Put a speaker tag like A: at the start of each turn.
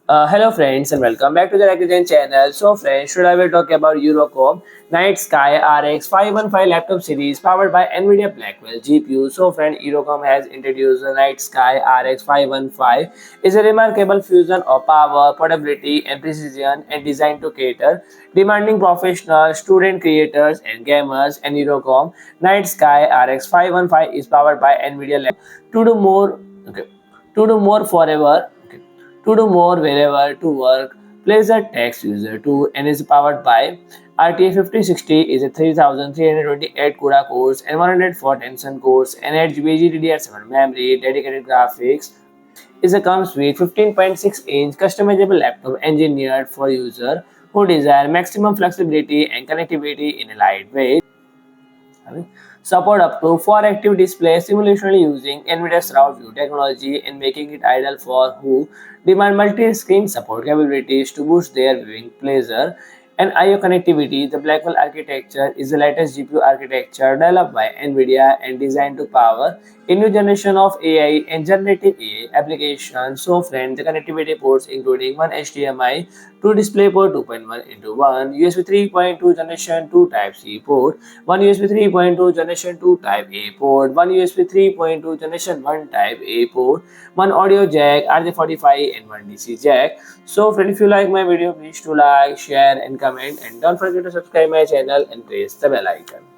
A: Hello friends and welcome back to the Rakuten channel. So friends, today I will talk about EUROCOM Nightsky RX515 laptop series powered by NVIDIA Blackwell GPU. So friend, EUROCOM has introduced the Nightsky RX515. It's a remarkable fusion of power, portability and precision and designed to cater demanding professionals, student creators and gamers. And EUROCOM Nightsky RX515 is powered by NVIDIA to do more okay, to do more forever. To do more wherever to work, pleasure text user 2 and is powered by RTX 5060 is a 3328 CUDA cores and 104 Tensor cores and 8 GB GDDR7 memory. Dedicated graphics is a comes with 15.6-inch customizable laptop engineered for user who desire maximum flexibility and connectivity in a lightweight. Support up to 4 active displays simultaneously using NVIDIA Surround View technology and making it ideal for who demand multi-screen support capabilities to boost their viewing pleasure and I/O connectivity. The Blackwell architecture is the latest GPU architecture developed by NVIDIA and designed to power a new generation of AI and generative AI applications. So friend, the connectivity ports including one HDMI to DisplayPort 2.1 into 1, USB 3.2 Generation 2 Type-C port, one USB 3.2 Generation 2 Type-A port, one USB 3.2 Generation 1 Type-A port, one audio jack RJ45 and one DC jack. So friend, if you like my video, please to like, share and comment and don't forget to subscribe my channel and press the bell icon.